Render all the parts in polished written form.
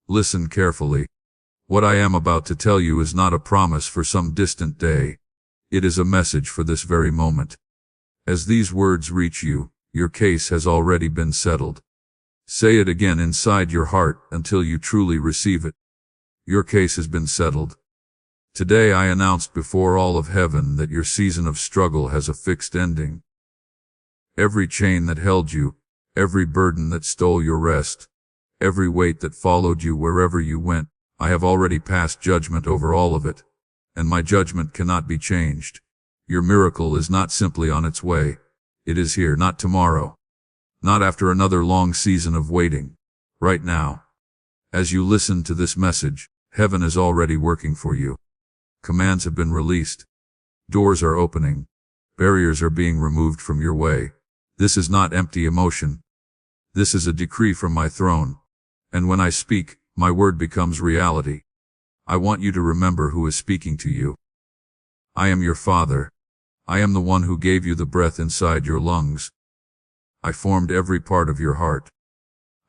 Listen carefully. What I am about to tell you is not a promise for some distant day. It is a message for this very moment. As these words reach you, your case has already been settled. Say it again inside your heart until you truly receive it. Your case has been settled. Today I announced before all of heaven that your season of struggle has a fixed ending. Every chain that held you, every burden that stole your rest, every weight that followed you wherever you went, I have already passed judgment over all of it, and my judgment cannot be changed. Your miracle is not simply on its way. It is here, not tomorrow, not after another long season of waiting. Right now. As you listen to this message, heaven is already working for you. Commands have been released. Doors are opening. Barriers are being removed from your way. This is not empty emotion. This is a decree from my throne. And when I speak, my word becomes reality. I want you to remember who is speaking to you. I am your Father. I am the one who gave you the breath inside your lungs. I formed every part of your heart.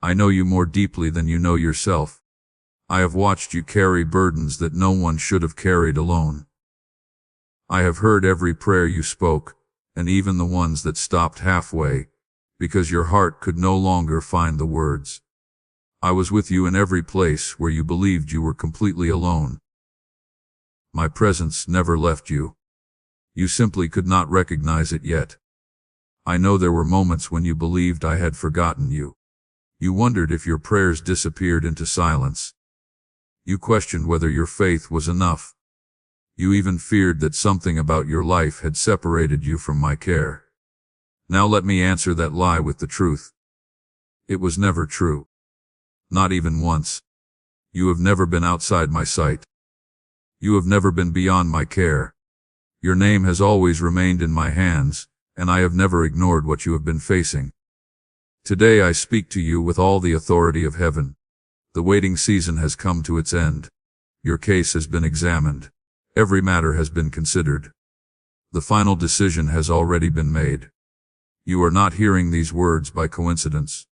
I know you more deeply than you know yourself. I have watched you carry burdens that no one should have carried alone. I have heard every prayer you spoke, and even the ones that stopped halfway, because your heart could no longer find the words. I was with you in every place where you believed you were completely alone. My presence never left you. You simply could not recognize it yet. I know there were moments when you believed I had forgotten you. You wondered if your prayers disappeared into silence. You questioned whether your faith was enough. You even feared that something about your life had separated you from my care. Now let me answer that lie with the truth. It was never true. Not even once. You have never been outside my sight. You have never been beyond my care. Your name has always remained in my hands, and I have never ignored what you have been facing. Today I speak to you with all the authority of heaven. The waiting season has come to its end. Your case has been examined. Every matter has been considered. The final decision has already been made. You are not hearing these words by coincidence.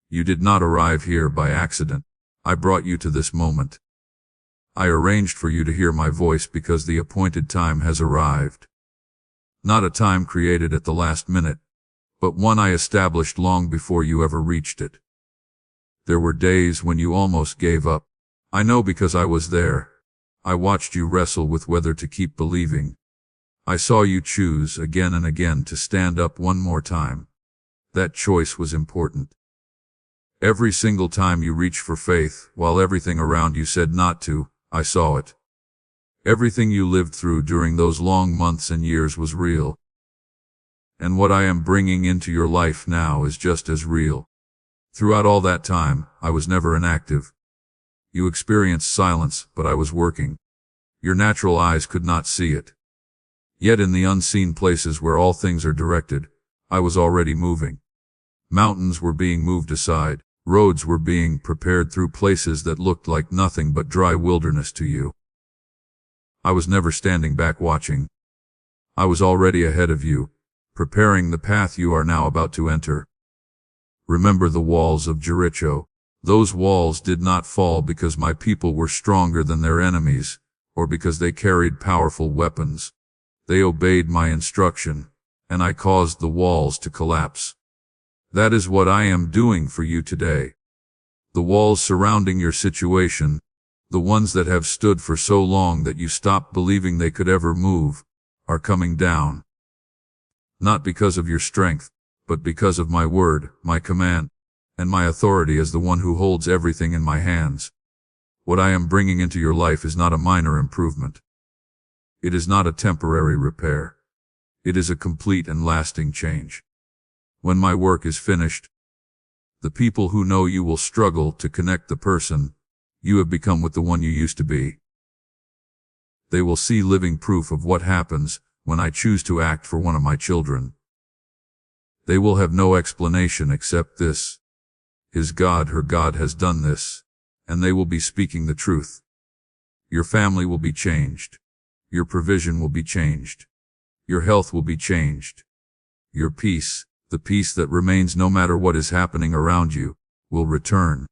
You did not arrive here by accident. I brought you to this moment. I arranged for you to hear my voice because the appointed time has arrived. Not a time created at the last minute, but one I established long before you ever reached it. There were days when you almost gave up. I know because I was there. I watched you wrestle with whether to keep believing. I saw you choose again and again to stand up one more time. That choice was important. Every single time you reached for faith, while everything around you said not to, I saw it. Everything you lived through during those long months and years was real. And what I am bringing into your life now is just as real. Throughout all that time, I was never inactive. You experienced silence, but I was working. Your natural eyes could not see it. Yet in the unseen places where all things are directed, I was already moving. Mountains were being moved aside. Roads were being prepared through places that looked like nothing but dry wilderness to you. I was never standing back watching. I was already ahead of you, preparing the path you are now about to enter. Remember the walls of Jericho. Those walls did not fall because my people were stronger than their enemies, or because they carried powerful weapons. They obeyed my instruction, and I caused the walls to collapse. That is what I am doing for you today. The walls surrounding your situation, the ones that have stood for so long that you stopped believing they could ever move, are coming down. Not because of your strength, but because of my word, my command, and my authority as the one who holds everything in my hands. What I am bringing into your life is not a minor improvement. It is not a temporary repair. It is a complete and lasting change. When my work is finished, the people who know you will struggle to connect the person you have become with the one you used to be. They will see living proof of what happens when I choose to act for one of my children. They will have no explanation except this. His God, her God has done this, and they will be speaking the truth. Your family will be changed. Your provision will be changed. Your health will be changed. Your peace, the peace that remains no matter what is happening around you, will return.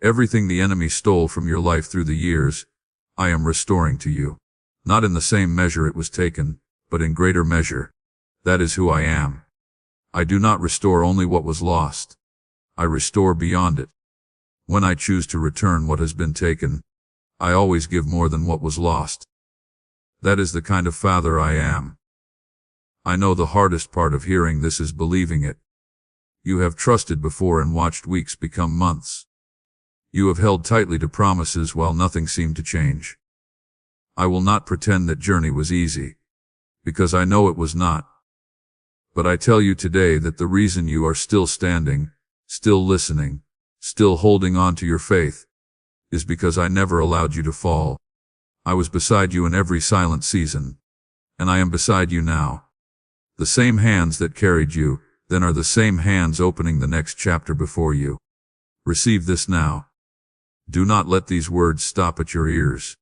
Everything the enemy stole from your life through the years, I am restoring to you. Not in the same measure it was taken, but in greater measure. That is who I am. I do not restore only what was lost. I restore beyond it. When I choose to return what has been taken, I always give more than what was lost. That is the kind of Father I am. I know the hardest part of hearing this is believing it. You have trusted before and watched weeks become months. You have held tightly to promises while nothing seemed to change. I will not pretend that journey was easy, because I know it was not. But I tell you today that the reason you are still standing, still listening, still holding on to your faith, is because I never allowed you to fall. I was beside you in every silent season, and I am beside you now. The same hands that carried you, then are the same hands opening the next chapter before you. Receive this now. Do not let these words stop at your ears.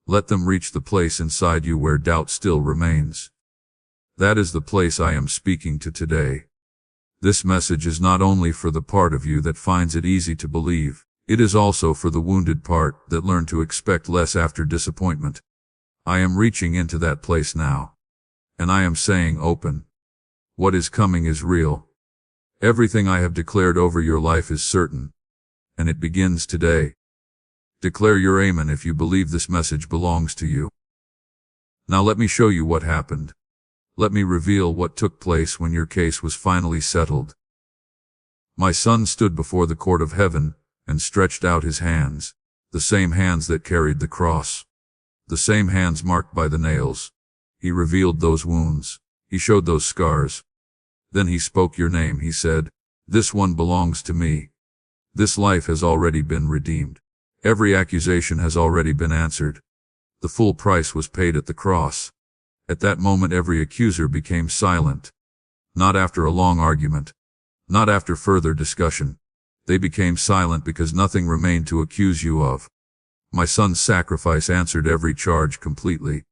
Let them reach the place inside you where doubt still remains. That is the place I am speaking to today. This message is not only for the part of you that finds it easy to believe, it is also for the wounded part that learned to expect less after disappointment. I am reaching into that place now. And I am saying open. What is coming is real. Everything I have declared over your life is certain. And it begins today. Declare your amen if you believe this message belongs to you. Now let me show you what happened. Let me reveal what took place when your case was finally settled. My son stood before the court of heaven and stretched out his hands, the same hands that carried the cross, the same hands marked by the nails. He revealed those wounds. He showed those scars. Then he spoke your name. He said, "This one belongs to me. This life has already been redeemed. Every accusation has already been answered. The full price was paid at the cross." At that moment every accuser became silent. Not after a long argument. Not after further discussion. They became silent because nothing remained to accuse you of. My son's sacrifice answered every charge completely.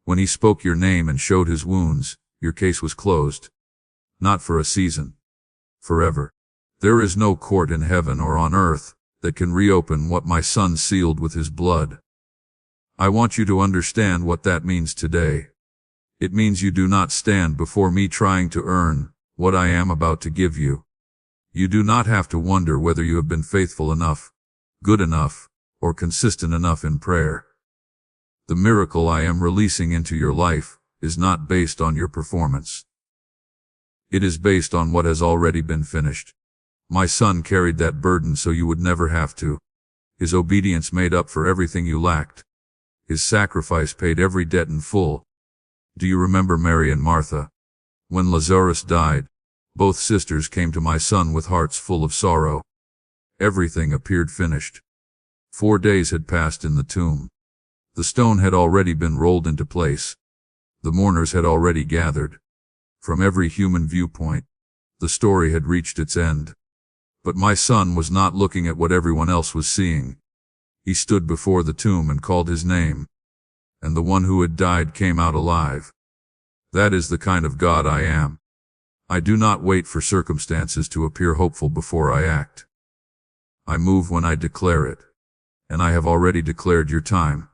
When he spoke your name and showed his wounds, your case was closed. Not for a season. Forever. There is no court in heaven or on earth that can reopen what my son sealed with his blood. I want you to understand what that means today. It means you do not stand before me trying to earn what I am about to give you. You do not have to wonder whether you have been faithful enough, good enough, or consistent enough in prayer. The miracle I am releasing into your life is not based on your performance. It is based on what has already been finished. My son carried that burden so you would never have to. His obedience made up for everything you lacked. His sacrifice paid every debt in full. Do you remember Mary and Martha? When Lazarus died, both sisters came to my son with hearts full of sorrow. Everything appeared finished. 4 days had passed in the tomb. The stone had already been rolled into place. The mourners had already gathered. From every human viewpoint, the story had reached its end. But my son was not looking at what everyone else was seeing. He stood before the tomb and called his name. And the one who had died came out alive. That is the kind of God I am. I do not wait for circumstances to appear hopeful before I act. I move when I declare it. And I have already declared your time.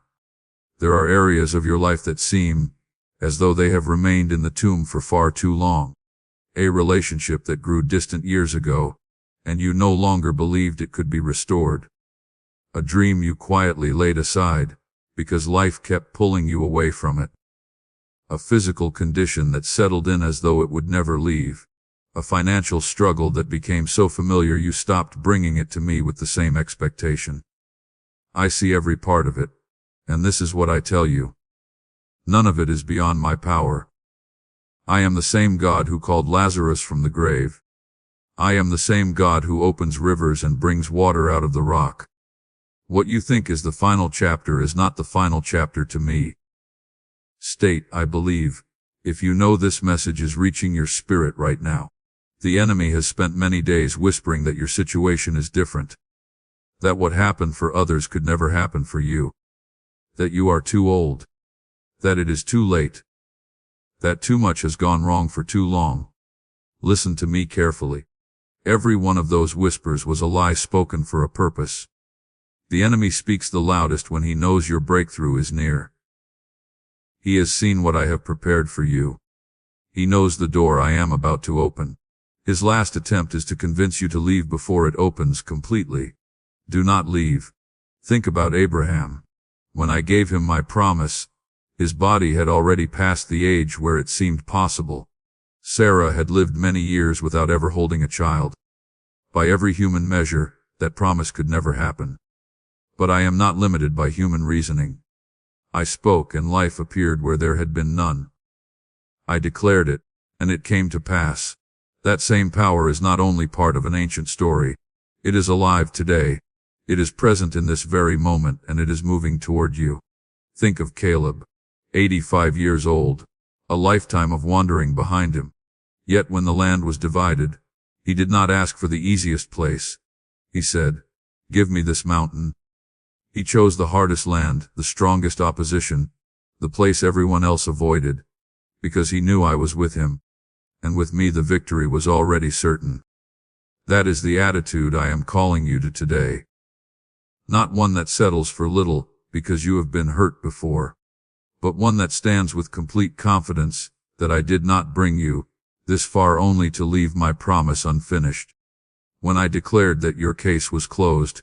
There are areas of your life that seem as though they have remained in the tomb for far too long. A relationship that grew distant years ago, and you no longer believed it could be restored. A dream you quietly laid aside, because life kept pulling you away from it. A physical condition that settled in as though it would never leave. A financial struggle that became so familiar you stopped bringing it to me with the same expectation. I see every part of it, and this is what I tell you. None of it is beyond my power. I am the same God who called Lazarus from the grave. I am the same God who opens rivers and brings water out of the rock. What you think is the final chapter is not the final chapter to me. State, I believe, if you know this message is reaching your spirit right now. The enemy has spent many days whispering that your situation is different. That what happened for others could never happen for you. That you are too old. That it is too late. That too much has gone wrong for too long. Listen to me carefully. Every one of those whispers was a lie spoken for a purpose. The enemy speaks the loudest when he knows your breakthrough is near. He has seen what I have prepared for you. He knows the door I am about to open. His last attempt is to convince you to leave before it opens completely. Do not leave. Think about Abraham. When I gave him my promise, his body had already passed the age where it seemed possible. Sarah had lived many years without ever holding a child. By every human measure, that promise could never happen. But I am not limited by human reasoning. I spoke and life appeared where there had been none. I declared it, and it came to pass. That same power is not only part of an ancient story. It is alive today. It is present in this very moment, and it is moving toward you. Think of Caleb, 85 years old, a lifetime of wandering behind him. Yet when the land was divided, he did not ask for the easiest place. He said, "Give me this mountain." He chose the hardest land, the strongest opposition, the place everyone else avoided, because he knew I was with him, and with me the victory was already certain. That is the attitude I am calling you to today. Not one that settles for little because you have been hurt before, but one that stands with complete confidence that I did not bring you this far only to leave my promise unfinished. When I declared that your case was closed,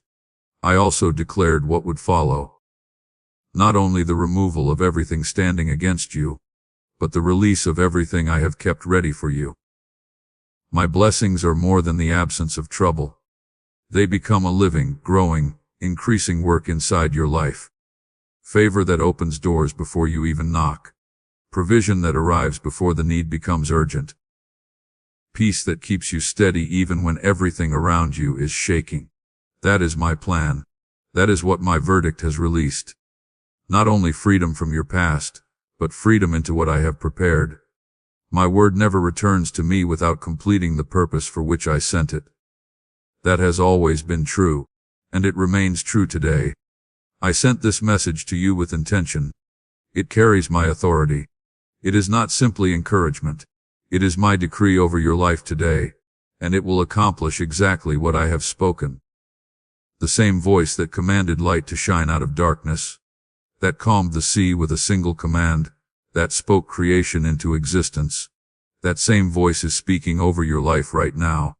I also declared what would follow. Not only the removal of everything standing against you, but the release of everything I have kept ready for you. My blessings are more than the absence of trouble. They become a living, growing, increasing work inside your life. Favor that opens doors before you even knock. Provision that arrives before the need becomes urgent. Peace that keeps you steady even when everything around you is shaking. That is my plan. That is what my verdict has released. Not only freedom from your past, but freedom into what I have prepared. My word never returns to me without completing the purpose for which I sent it. That has always been true, and it remains true today. I sent this message to you with intention. It carries my authority. It is not simply encouragement. It is my decree over your life today, and it will accomplish exactly what I have spoken. The same voice that commanded light to shine out of darkness, that calmed the sea with a single command, that spoke creation into existence, that same voice is speaking over your life right now.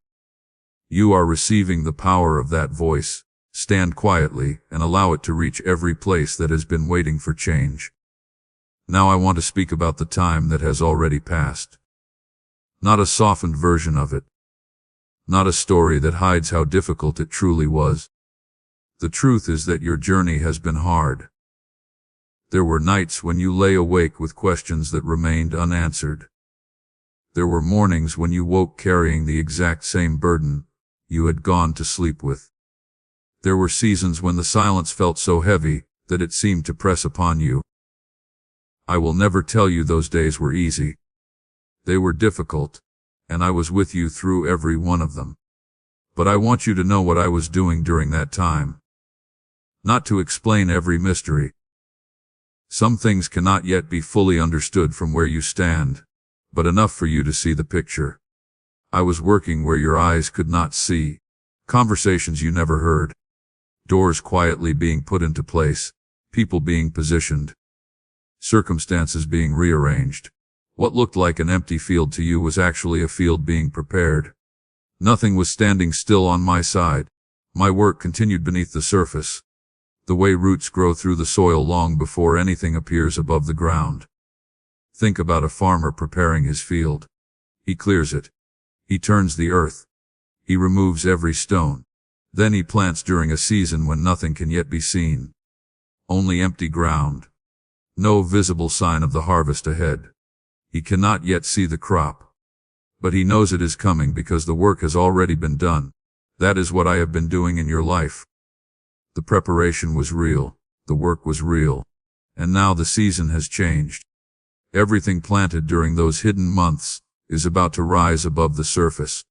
You are receiving the power of that voice. Stand quietly and allow it to reach every place that has been waiting for change. Now I want to speak about the time that has already passed. Not a softened version of it. Not a story that hides how difficult it truly was. The truth is that your journey has been hard. There were nights when you lay awake with questions that remained unanswered. There were mornings when you woke carrying the exact same burden you had gone to sleep with. There were seasons when the silence felt so heavy that it seemed to press upon you. I will never tell you those days were easy. They were difficult, and I was with you through every one of them. But I want you to know what I was doing during that time. Not to explain every mystery. Some things cannot yet be fully understood from where you stand, but enough for you to see the picture. I was working where your eyes could not see, conversations you never heard. Doors quietly being put into place, people being positioned, circumstances being rearranged. What looked like an empty field to you was actually a field being prepared. Nothing was standing still on my side. My work continued beneath the surface, the way roots grow through the soil long before anything appears above the ground. Think about a farmer preparing his field. He clears it. He turns the earth. He removes every stone. Then he plants during a season when nothing can yet be seen. Only empty ground. No visible sign of the harvest ahead. He cannot yet see the crop. But he knows it is coming because the work has already been done. That is what I have been doing in your life. The preparation was real. The work was real. And now the season has changed. Everything planted during those hidden months is about to rise above the surface.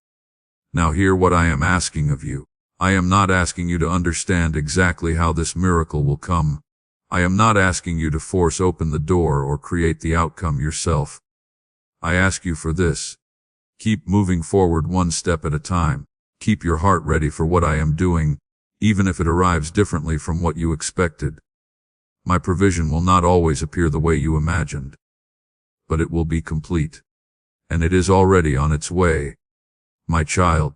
Now hear what I am asking of you. I am not asking you to understand exactly how this miracle will come. I am not asking you to force open the door or create the outcome yourself. I ask you for this. Keep moving forward one step at a time. Keep your heart ready for what I am doing, even if it arrives differently from what you expected. My provision will not always appear the way you imagined, but it will be complete. And it is already on its way. My child,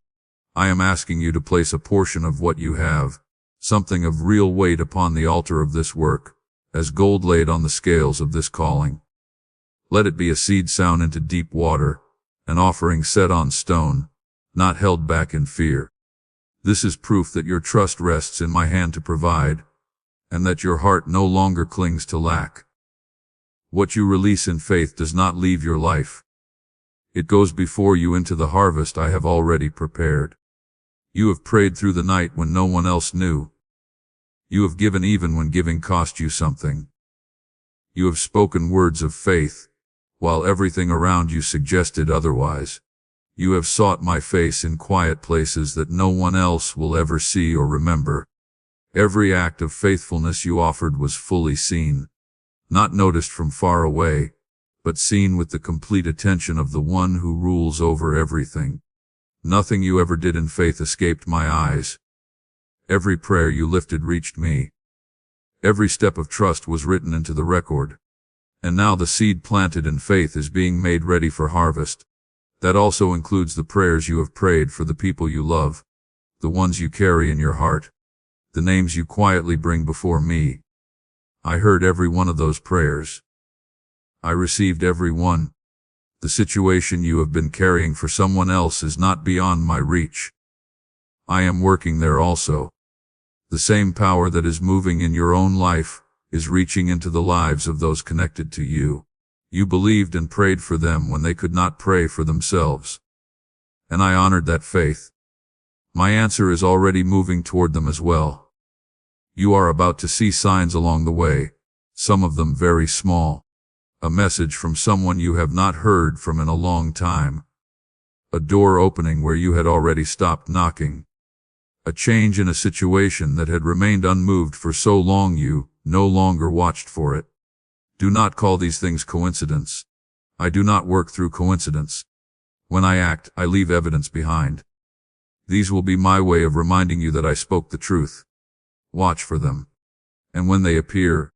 I am asking you to place a portion of what you have, something of real weight, upon the altar of this work, as gold laid on the scales of this calling. Let it be a seed sown into deep water, an offering set on stone, not held back in fear. This is proof that your trust rests in my hand to provide, and that your heart no longer clings to lack. What you release in faith does not leave your life. It goes before you into the harvest I have already prepared. You have prayed through the night when no one else knew. You have given even when giving cost you something. You have spoken words of faith, while everything around you suggested otherwise. You have sought my face in quiet places that no one else will ever see or remember. Every act of faithfulness you offered was fully seen, not noticed from far away, but seen with the complete attention of the one who rules over everything. Nothing you ever did in faith escaped my eyes. Every prayer you lifted reached me. Every step of trust was written into the record. And now the seed planted in faith is being made ready for harvest. That also includes the prayers you have prayed for the people you love, the ones you carry in your heart, the names you quietly bring before me. I heard every one of those prayers. I received every one. The situation you have been carrying for someone else is not beyond my reach. I am working there also. The same power that is moving in your own life is reaching into the lives of those connected to you. You believed and prayed for them when they could not pray for themselves. And I honored that faith. My answer is already moving toward them as well. You are about to see signs along the way, some of them very small. A message from someone you have not heard from in a long time. A door opening where you had already stopped knocking. A change in a situation that had remained unmoved for so long you no longer watched for it. Do not call these things coincidence. I do not work through coincidence. When I act, I leave evidence behind. These will be my way of reminding you that I spoke the truth. Watch for them. And when they appear,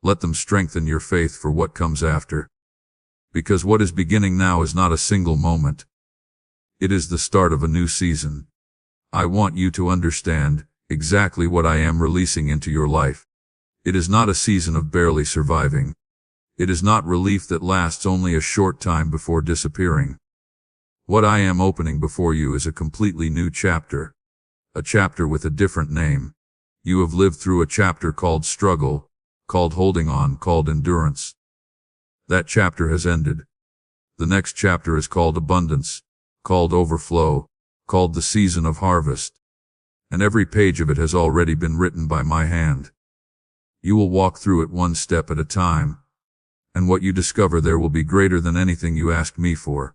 let them strengthen your faith for what comes after. Because what is beginning now is not a single moment. It is the start of a new season. I want you to understand exactly what I am releasing into your life. It is not a season of barely surviving. It is not relief that lasts only a short time before disappearing. What I am opening before you is a completely new chapter. A chapter with a different name. You have lived through a chapter called struggle, called holding on, called endurance. That chapter has ended. The next chapter is called abundance, called overflow, called the season of harvest. And every page of it has already been written by my hand. You will walk through it one step at a time, and what you discover there will be greater than anything you ask me for.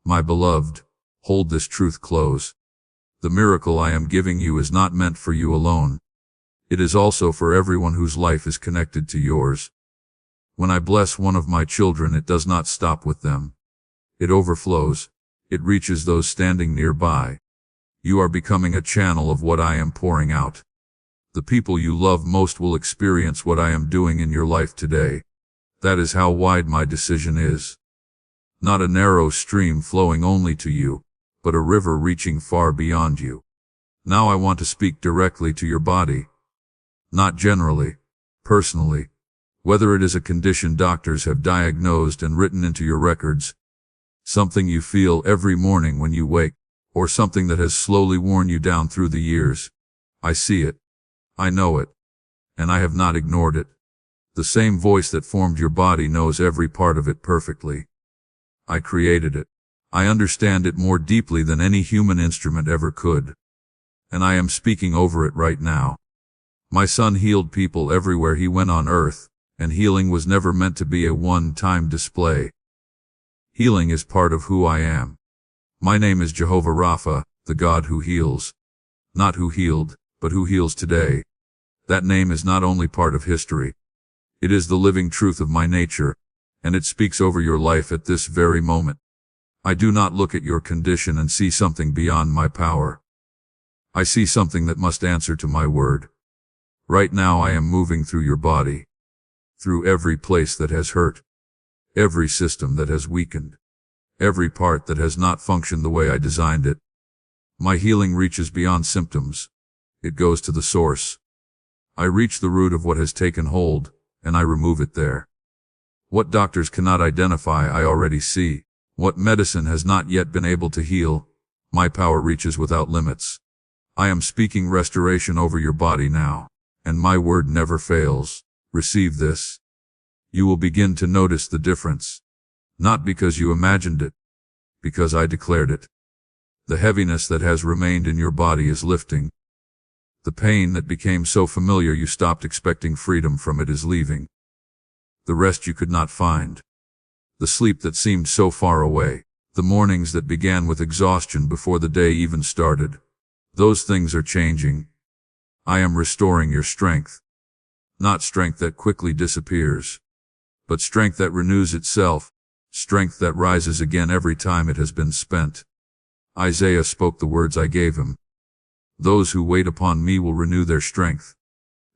My beloved, hold this truth close. The miracle I am giving you is not meant for you alone. It is also for everyone whose life is connected to yours. When I bless one of my children, it does not stop with them. It overflows. It reaches those standing nearby. You are becoming a channel of what I am pouring out. The people you love most will experience what I am doing in your life today. That is how wide my decision is. Not a narrow stream flowing only to you, but a river reaching far beyond you. Now I want to speak directly to your body. Not generally, personally. Whether it is a condition doctors have diagnosed and written into your records, something you feel every morning when you wake, or something that has slowly worn you down through the years. I see it. I know it. And I have not ignored it. The same voice that formed your body knows every part of it perfectly. I created it. I understand it more deeply than any human instrument ever could. And I am speaking over it right now. My son healed people everywhere he went on earth, and healing was never meant to be a one-time display. Healing is part of who I am. My name is Jehovah Rapha, the God who heals. Not who healed, but who heals today. That name is not only part of history. It is the living truth of my nature, and it speaks over your life at this very moment. I do not look at your condition and see something beyond my power. I see something that must answer to my word. Right now I am moving through your body, through every place that has hurt, every system that has weakened, every part that has not functioned the way I designed it. My healing reaches beyond symptoms. It goes to the source. I reach the root of what has taken hold, and I remove it there. What doctors cannot identify, I already see. What medicine has not yet been able to heal, my power reaches without limits. I am speaking restoration over your body now, and my word never fails. Receive this. You will begin to notice the difference. Not because you imagined it, because I declared it. The heaviness that has remained in your body is lifting. The pain that became so familiar you stopped expecting freedom from it is leaving. The rest you could not find. The sleep that seemed so far away. The mornings that began with exhaustion before the day even started. Those things are changing. I am restoring your strength. Not strength that quickly disappears, but strength that renews itself, strength that rises again every time it has been spent. Isaiah spoke the words I gave him. Those who wait upon me will renew their strength.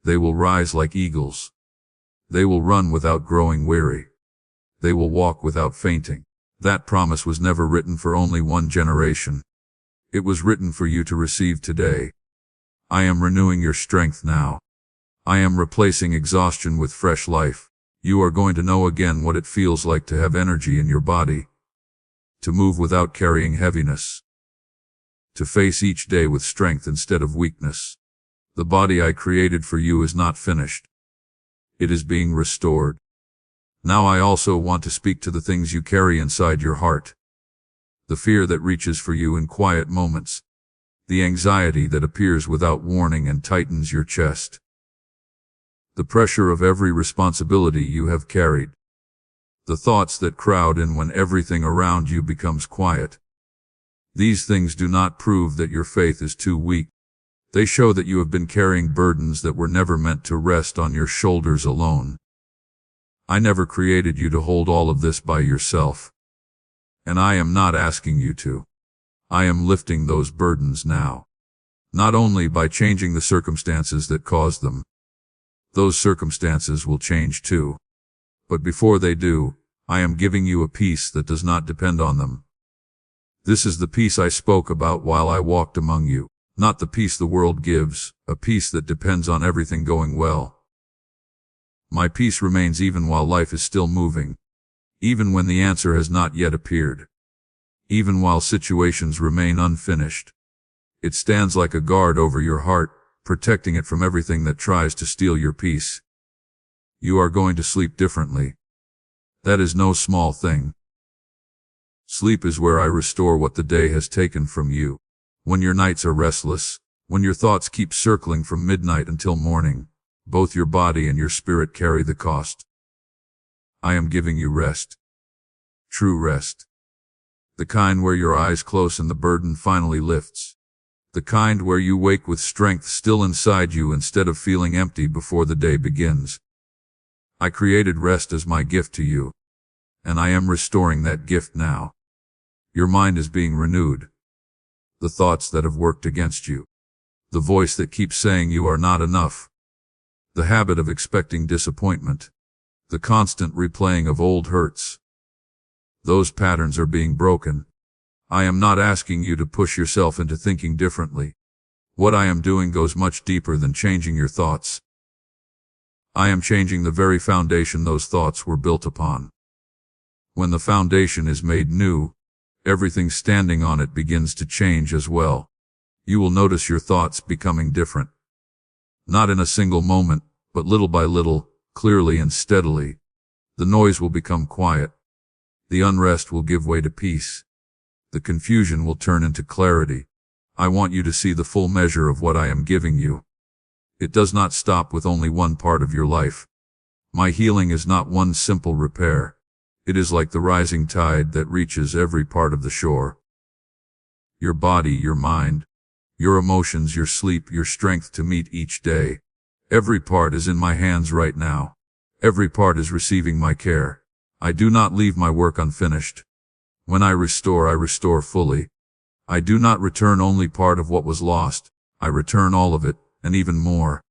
They will rise like eagles. They will run without growing weary. They will walk without fainting. That promise was never written for only one generation. It was written for you to receive today. I am renewing your strength now. I am replacing exhaustion with fresh life. You are going to know again what it feels like to have energy in your body, to move without carrying heaviness, to face each day with strength instead of weakness. The body I created for you is not finished. It is being restored. Now I also want to speak to the things you carry inside your heart. The fear that reaches for you in quiet moments. The anxiety that appears without warning and tightens your chest. The pressure of every responsibility you have carried. The thoughts that crowd in when everything around you becomes quiet. These things do not prove that your faith is too weak. They show that you have been carrying burdens that were never meant to rest on your shoulders alone. I never created you to hold all of this by yourself. And I am not asking you to. I am lifting those burdens now. Not only by changing the circumstances that caused them. Those circumstances will change too. But before they do, I am giving you a peace that does not depend on them. This is the peace I spoke about while I walked among you, not the peace the world gives, a peace that depends on everything going well. My peace remains even while life is still moving, even when the answer has not yet appeared, even while situations remain unfinished. It stands like a guard over your heart, protecting it from everything that tries to steal your peace. You are going to sleep differently. That is no small thing. Sleep is where I restore what the day has taken from you. When your nights are restless, when your thoughts keep circling from midnight until morning, both your body and your spirit carry the cost. I am giving you rest. True rest. The kind where your eyes close and the burden finally lifts. The kind where you wake with strength still inside you instead of feeling empty before the day begins. I created rest as my gift to you, and I am restoring that gift now. Your mind is being renewed. The thoughts that have worked against you. The voice that keeps saying you are not enough. The habit of expecting disappointment. The constant replaying of old hurts. Those patterns are being broken. I am not asking you to push yourself into thinking differently. What I am doing goes much deeper than changing your thoughts. I am changing the very foundation those thoughts were built upon. When the foundation is made new, everything standing on it begins to change as well. You will notice your thoughts becoming different. Not in a single moment, but little by little, clearly and steadily. The noise will become quiet. The unrest will give way to peace. The confusion will turn into clarity. I want you to see the full measure of what I am giving you. It does not stop with only one part of your life. My healing is not one simple repair. It is like the rising tide that reaches every part of the shore. Your body, your mind, your emotions, your sleep, your strength to meet each day. Every part is in my hands right now. Every part is receiving my care. I do not leave my work unfinished. When I restore fully. I do not return only part of what was lost. I return all of it, and even more.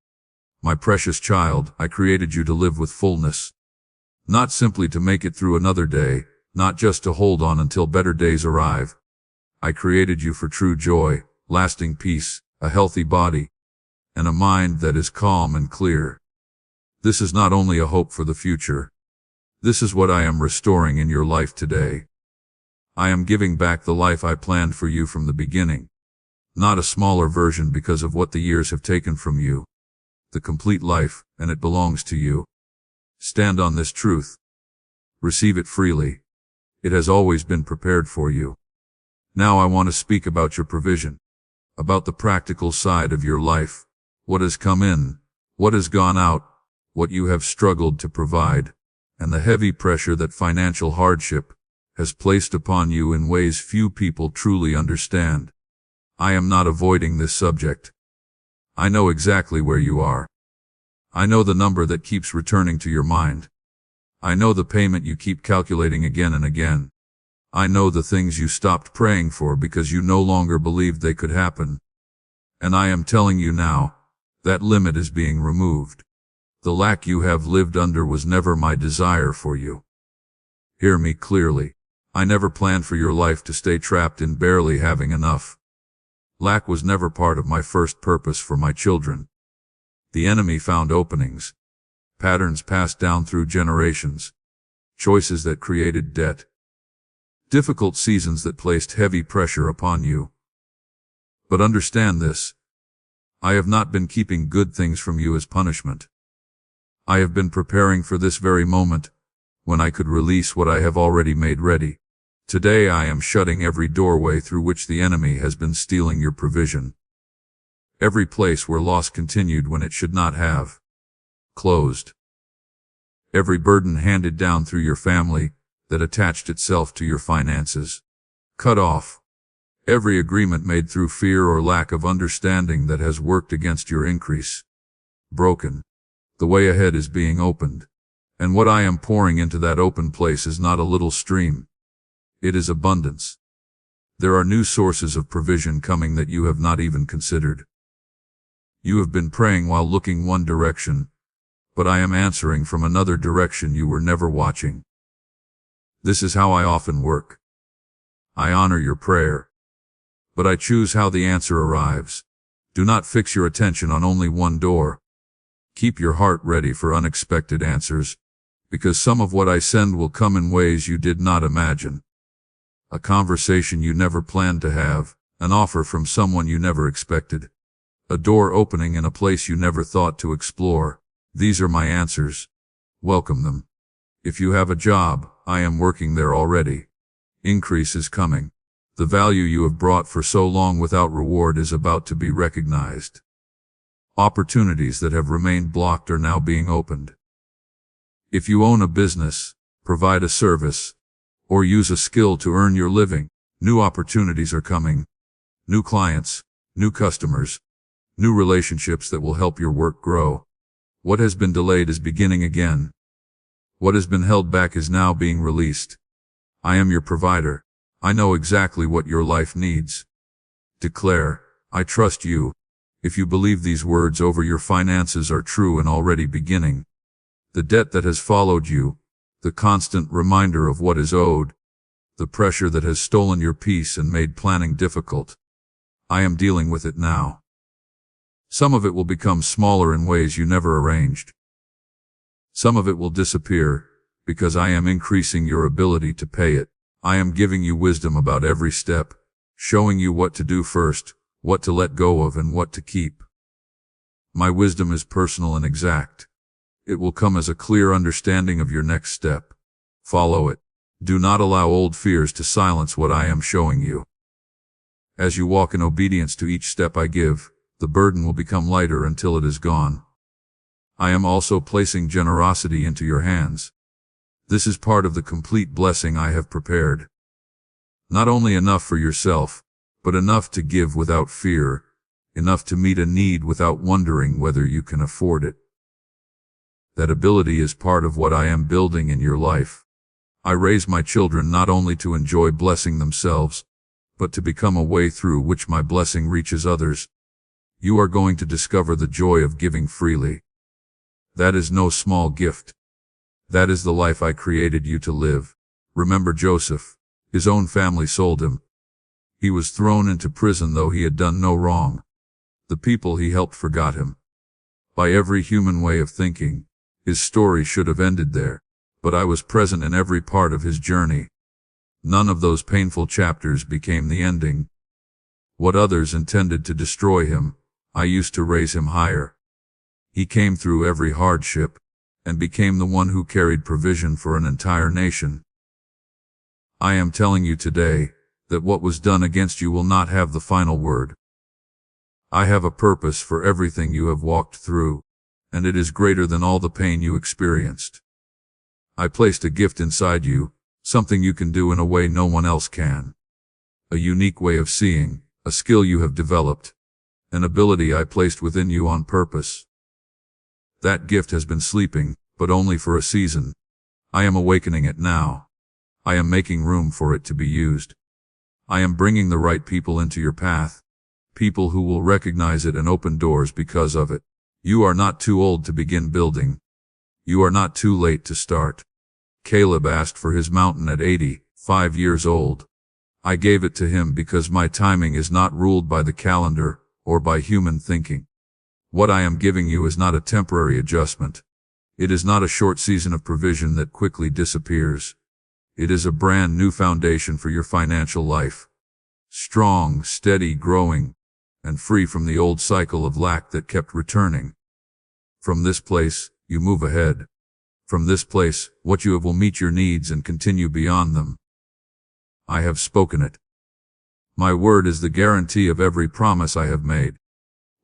My precious child, I created you to live with fullness. Not simply to make it through another day, not just to hold on until better days arrive. I created you for true joy, lasting peace, a healthy body, and a mind that is calm and clear. This is not only a hope for the future. This is what I am restoring in your life today. I am giving back the life I planned for you from the beginning. Not a smaller version because of what the years have taken from you. The complete life, and it belongs to you. Stand on this truth. Receive it freely. It has always been prepared for you. Now I want to speak about your provision. About the practical side of your life. What has come in, what has gone out, what you have struggled to provide, and the heavy pressure that financial hardship has placed upon you in ways few people truly understand. I am not avoiding this subject. I know exactly where you are. I know the number that keeps returning to your mind. I know the payment you keep calculating again and again. I know the things you stopped praying for because you no longer believed they could happen. And I am telling you now, that limit is being removed. The lack you have lived under was never my desire for you. Hear me clearly. I never planned for your life to stay trapped in barely having enough. Lack was never part of my first purpose for my children. The enemy found openings, patterns passed down through generations, choices that created debt, difficult seasons that placed heavy pressure upon you. But understand this. I have not been keeping good things from you as punishment. I have been preparing for this very moment, when I could release what I have already made ready. Today I am shutting every doorway through which the enemy has been stealing your provision. Every place where loss continued when it should not have. Closed. Every burden handed down through your family that attached itself to your finances. Cut off. Every agreement made through fear or lack of understanding that has worked against your increase. Broken. The way ahead is being opened. And what I am pouring into that open place is not a little stream. It is abundance. There are new sources of provision coming that you have not even considered. You have been praying while looking one direction, but I am answering from another direction you were never watching. This is how I often work. I honor your prayer, but I choose how the answer arrives. Do not fix your attention on only one door. Keep your heart ready for unexpected answers, because some of what I send will come in ways you did not imagine. A conversation you never planned to have, an offer from someone you never expected, a door opening in a place you never thought to explore. These are my answers. Welcome them. If you have a job, I am working there already. Increase is coming. The value you have brought for so long without reward is about to be recognized. Opportunities that have remained blocked are now being opened. If you own a business, provide a service, or use a skill to earn your living, new opportunities are coming. New clients, new customers, new relationships that will help your work grow. What has been delayed is beginning again. What has been held back is now being released. I am your provider. I know exactly what your life needs. Declare, I trust you. If you believe these words over your finances are true and already beginning. The debt that has followed you, the constant reminder of what is owed, the pressure that has stolen your peace and made planning difficult. I am dealing with it now. Some of it will become smaller in ways you never arranged. Some of it will disappear, because I am increasing your ability to pay it. I am giving you wisdom about every step, showing you what to do first, what to let go of and what to keep. My wisdom is personal and exact. It will come as a clear understanding of your next step. Follow it. Do not allow old fears to silence what I am showing you. As you walk in obedience to each step I give, the burden will become lighter until it is gone. I am also placing generosity into your hands. This is part of the complete blessing I have prepared. Not only enough for yourself, but enough to give without fear, enough to meet a need without wondering whether you can afford it. That ability is part of what I am building in your life. I raise my children not only to enjoy blessing themselves, but to become a way through which my blessing reaches others. You are going to discover the joy of giving freely. That is no small gift. That is the life I created you to live. Remember Joseph. His own family sold him. He was thrown into prison though he had done no wrong. The people he helped forgot him. By every human way of thinking, his story should have ended there, but I was present in every part of his journey. None of those painful chapters became the ending. What others intended to destroy him, I used to raise him higher. He came through every hardship, and became the one who carried provision for an entire nation. I am telling you today, that what was done against you will not have the final word. I have a purpose for everything you have walked through, and it is greater than all the pain you experienced. I placed a gift inside you, something you can do in a way no one else can. A unique way of seeing, a skill you have developed, an ability I placed within you on purpose. That gift has been sleeping, but only for a season. I am awakening it now. I am making room for it to be used. I am bringing the right people into your path, people who will recognize it and open doors because of it. You are not too old to begin building. You are not too late to start. Caleb asked for his mountain at 85 years old. I gave it to him because my timing is not ruled by the calendar or by human thinking. What I am giving you is not a temporary adjustment. It is not a short season of provision that quickly disappears. It is a brand new foundation for your financial life. Strong, steady, growing, and free from the old cycle of lack that kept returning. From this place, you move ahead. From this place, what you have will meet your needs and continue beyond them. I have spoken it. My word is the guarantee of every promise I have made.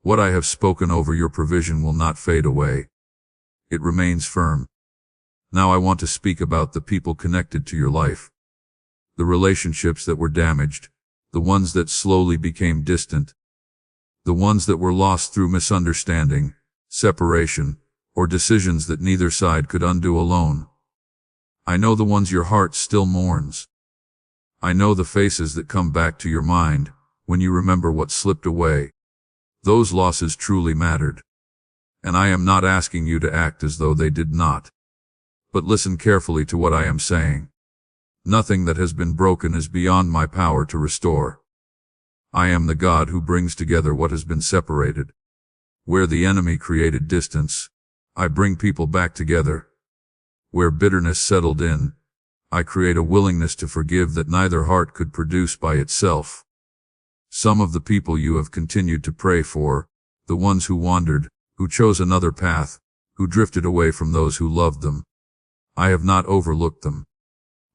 What I have spoken over your provision will not fade away. It remains firm. Now I want to speak about the people connected to your life. The relationships that were damaged, the ones that slowly became distant, the ones that were lost through misunderstanding, separation, or decisions that neither side could undo alone. I know the ones your heart still mourns. I know the faces that come back to your mind when you remember what slipped away. Those losses truly mattered. And I am not asking you to act as though they did not. But listen carefully to what I am saying. Nothing that has been broken is beyond my power to restore. I am the God who brings together what has been separated. Where the enemy created distance, I bring people back together. Where bitterness settled in, I create a willingness to forgive that neither heart could produce by itself. Some of the people you have continued to pray for, the ones who wandered, who chose another path, who drifted away from those who loved them, I have not overlooked them.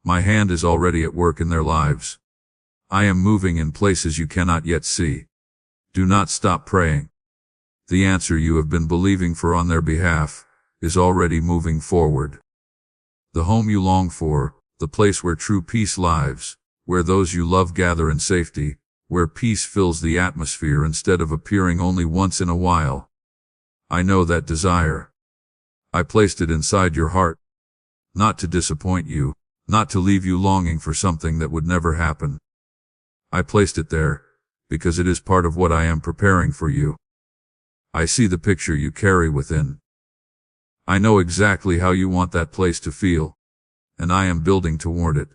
My hand is already at work in their lives. I am moving in places you cannot yet see. Do not stop praying. The answer you have been believing for on their behalf is already moving forward. The home you long for, the place where true peace lives, where those you love gather in safety, where peace fills the atmosphere instead of appearing only once in a while. I know that desire. I placed it inside your heart. Not to disappoint you, not to leave you longing for something that would never happen. I placed it there, because it is part of what I am preparing for you. I see the picture you carry within. I know exactly how you want that place to feel, and I am building toward it.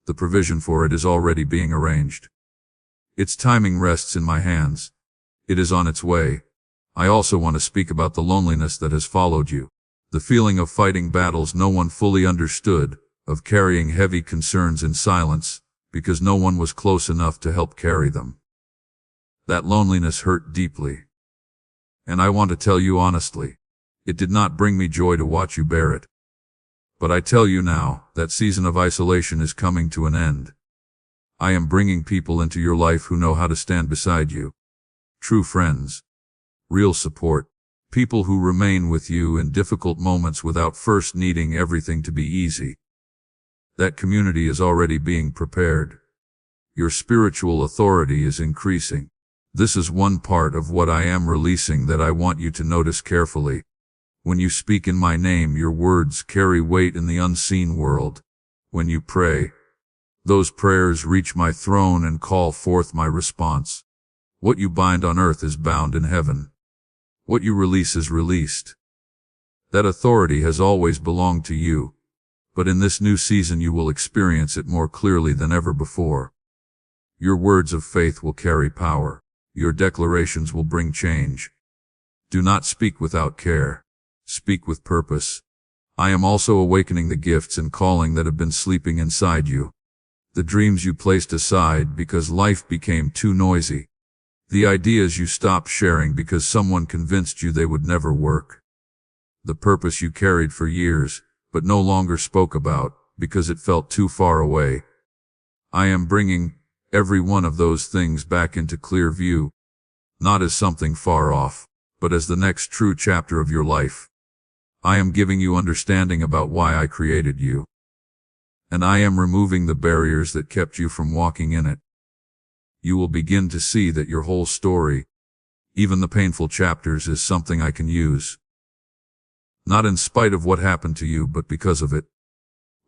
The provision for it is already being arranged. Its timing rests in my hands. It is on its way. I also want to speak about the loneliness that has followed you. The feeling of fighting battles no one fully understood, of carrying heavy concerns in silence, because no one was close enough to help carry them. That loneliness hurt deeply. And I want to tell you honestly, it did not bring me joy to watch you bear it. But I tell you now, that season of isolation is coming to an end. I am bringing people into your life who know how to stand beside you. True friends. Real support. People who remain with you in difficult moments without first needing everything to be easy. That community is already being prepared. Your spiritual authority is increasing. This is one part of what I am releasing that I want you to notice carefully. When you speak in my name, your words carry weight in the unseen world. When you pray, those prayers reach my throne and call forth my response. What you bind on earth is bound in heaven. What you release is released. That authority has always belonged to you, but in this new season you will experience it more clearly than ever before. Your words of faith will carry power. Your declarations will bring change. Do not speak without care. Speak with purpose. I am also awakening the gifts and calling that have been sleeping inside you. The dreams you placed aside because life became too noisy. The ideas you stopped sharing because someone convinced you they would never work. The purpose you carried for years, but no longer spoke about, because it felt too far away. I am bringing every one of those things back into clear view, not as something far off, but as the next true chapter of your life. I am giving you understanding about why I created you. And I am removing the barriers that kept you from walking in it. You will begin to see that your whole story, even the painful chapters, is something I can use. Not in spite of what happened to you, but because of it.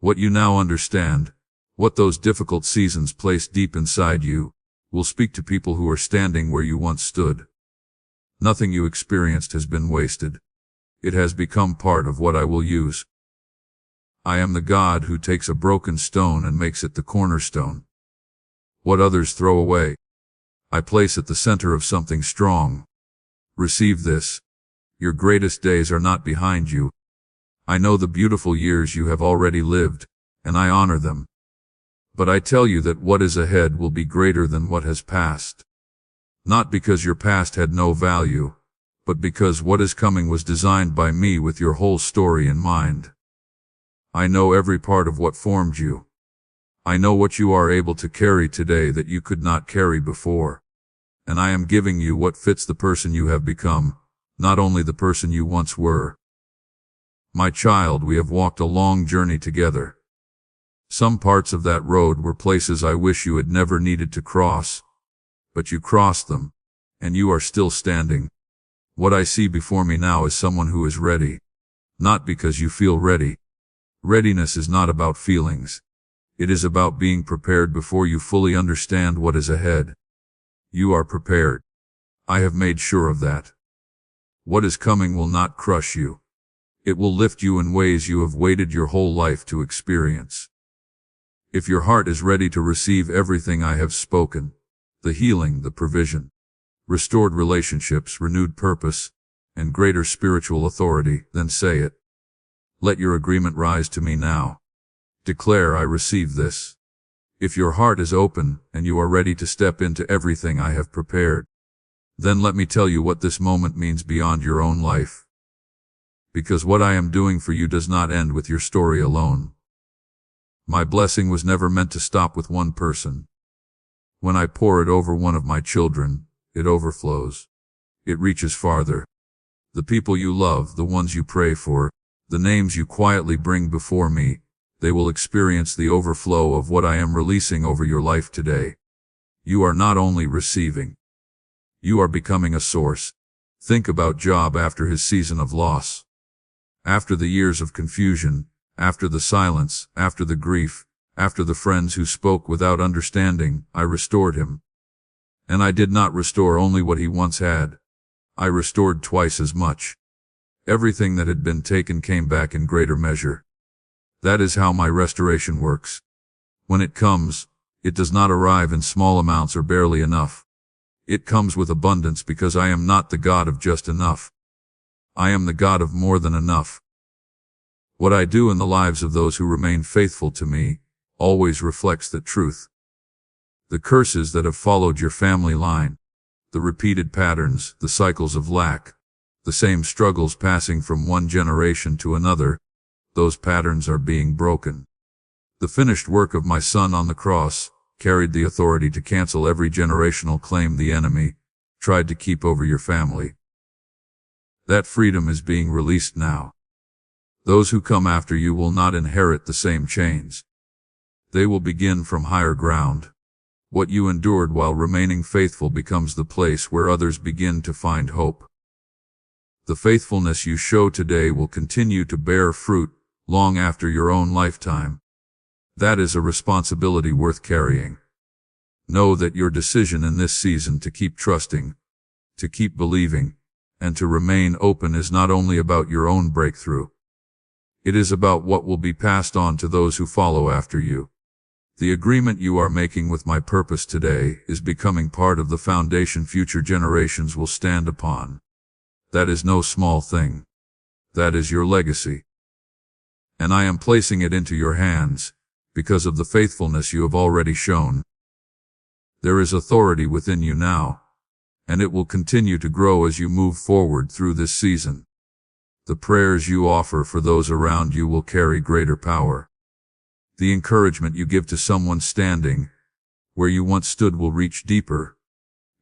What you now understand, what those difficult seasons placed deep inside you, will speak to people who are standing where you once stood. Nothing you experienced has been wasted. It has become part of what I will use. I am the God who takes a broken stone and makes it the cornerstone. What others throw away, I place at the center of something strong. Receive this. Your greatest days are not behind you. I know the beautiful years you have already lived, and I honor them. But I tell you that what is ahead will be greater than what has passed. Not because your past had no value, but because what is coming was designed by me with your whole story in mind. I know every part of what formed you. I know what you are able to carry today that you could not carry before. And I am giving you what fits the person you have become, not only the person you once were. My child, we have walked a long journey together. Some parts of that road were places I wish you had never needed to cross. But you crossed them, and you are still standing. What I see before me now is someone who is ready. Not because you feel ready. Readiness is not about feelings. It is about being prepared before you fully understand what is ahead. You are prepared. I have made sure of that. What is coming will not crush you. It will lift you in ways you have waited your whole life to experience. If your heart is ready to receive everything I have spoken, the healing, the provision, restored relationships, renewed purpose, and greater spiritual authority, then say it. Let your agreement rise to me now. Declare, I receive this. If your heart is open and you are ready to step into everything I have prepared, then let me tell you what this moment means beyond your own life. Because what I am doing for you does not end with your story alone. My blessing was never meant to stop with one person. When I pour it over one of my children, it overflows. It reaches farther. The people you love, the ones you pray for, the names you quietly bring before me, they will experience the overflow of what I am releasing over your life today. You are not only receiving. You are becoming a source. Think about Job after his season of loss. After the years of confusion, after the silence, after the grief, after the friends who spoke without understanding, I restored him. And I did not restore only what he once had. I restored twice as much. Everything that had been taken came back in greater measure. That is how my restoration works. When it comes, it does not arrive in small amounts or barely enough. It comes with abundance because I am not the God of just enough. I am the God of more than enough. What I do in the lives of those who remain faithful to me always reflects that truth. The curses that have followed your family line, the repeated patterns, the cycles of lack, the same struggles passing from one generation to another, those patterns are being broken. The finished work of my Son on the cross carried the authority to cancel every generational claim the enemy tried to keep over your family. That freedom is being released now. Those who come after you will not inherit the same chains. They will begin from higher ground. What you endured while remaining faithful becomes the place where others begin to find hope. The faithfulness you show today will continue to bear fruit long after your own lifetime. That is a responsibility worth carrying. Know that your decision in this season to keep trusting, to keep believing, and to remain open is not only about your own breakthrough. It is about what will be passed on to those who follow after you. The agreement you are making with my purpose today is becoming part of the foundation future generations will stand upon. That is no small thing. That is your legacy. And I am placing it into your hands, because of the faithfulness you have already shown. There is authority within you now, and it will continue to grow as you move forward through this season. The prayers you offer for those around you will carry greater power. The encouragement you give to someone standing where you once stood will reach deeper,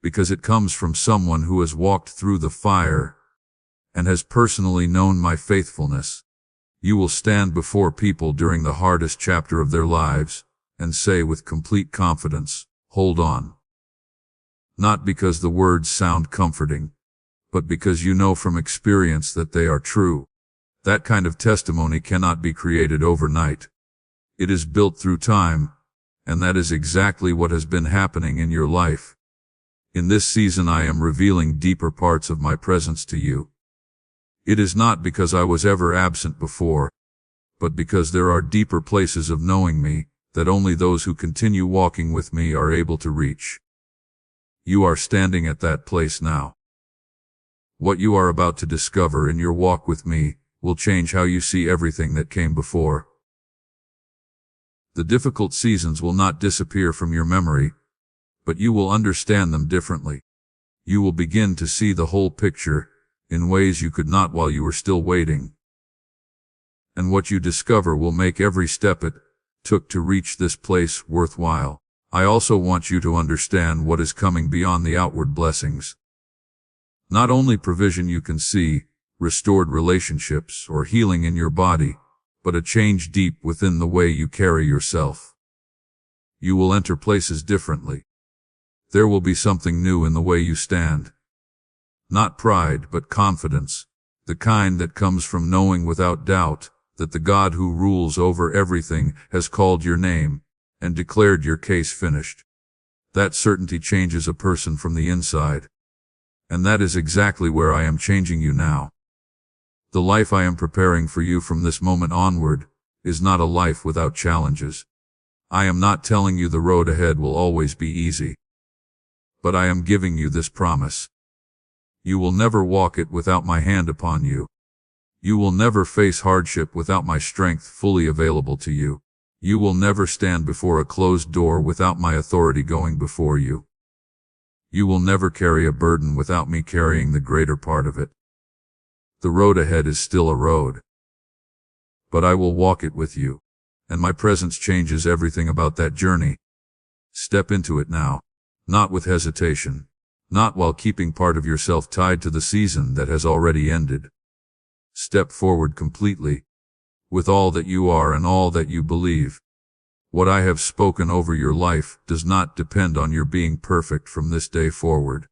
because it comes from someone who has walked through the fire and has personally known my faithfulness. You will stand before people during the hardest chapter of their lives and say with complete confidence, "Hold on." Not because the words sound comforting, but because you know from experience that they are true. That kind of testimony cannot be created overnight. It is built through time, and that is exactly what has been happening in your life. In this season I am revealing deeper parts of my presence to you. It is not because I was ever absent before, but because there are deeper places of knowing me that only those who continue walking with me are able to reach. You are standing at that place now. What you are about to discover in your walk with me will change how you see everything that came before. The difficult seasons will not disappear from your memory, but you will understand them differently. You will begin to see the whole picture in ways you could not while you were still waiting. And what you discover will make every step it took to reach this place worthwhile. I also want you to understand what is coming beyond the outward blessings. Not only provision you can see, restored relationships, or healing in your body, but a change deep within the way you carry yourself. You will enter places differently. There will be something new in the way you stand. Not pride, but confidence, the kind that comes from knowing without doubt that the God who rules over everything has called your name and declared your case finished. That certainty changes a person from the inside. And that is exactly where I am changing you now. The life I am preparing for you from this moment onward is not a life without challenges. I am not telling you the road ahead will always be easy. But I am giving you this promise. You will never walk it without my hand upon you. You will never face hardship without my strength fully available to you. You will never stand before a closed door without my authority going before you. You will never carry a burden without me carrying the greater part of it. The road ahead is still a road, but I will walk it with you, and my presence changes everything about that journey. Step into it now, not with hesitation, not while keeping part of yourself tied to the season that has already ended. Step forward completely, with all that you are and all that you believe. What I have spoken over your life does not depend on your being perfect from this day forward.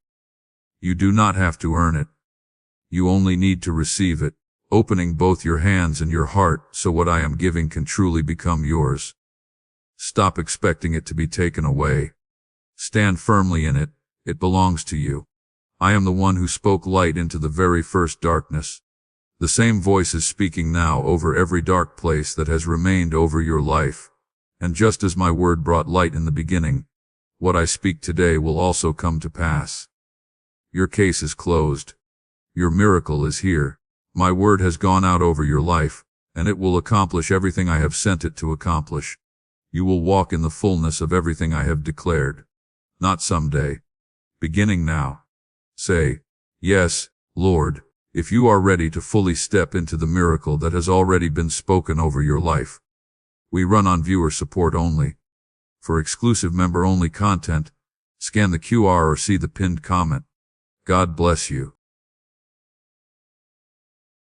You do not have to earn it. You only need to receive it, opening both your hands and your heart so what I am giving can truly become yours. Stop expecting it to be taken away. Stand firmly in it. It belongs to you. I am the one who spoke light into the very first darkness. The same voice is speaking now over every dark place that has remained over your life. And just as my word brought light in the beginning, what I speak today will also come to pass. Your case is closed. Your miracle is here. My word has gone out over your life, and it will accomplish everything I have sent it to accomplish. You will walk in the fullness of everything I have declared. Not someday. Beginning now. Say, "Yes, Lord," if you are ready to fully step into the miracle that has already been spoken over your life. We run on viewer support only. For exclusive member-only content, scan the QR or see the pinned comment. God bless you.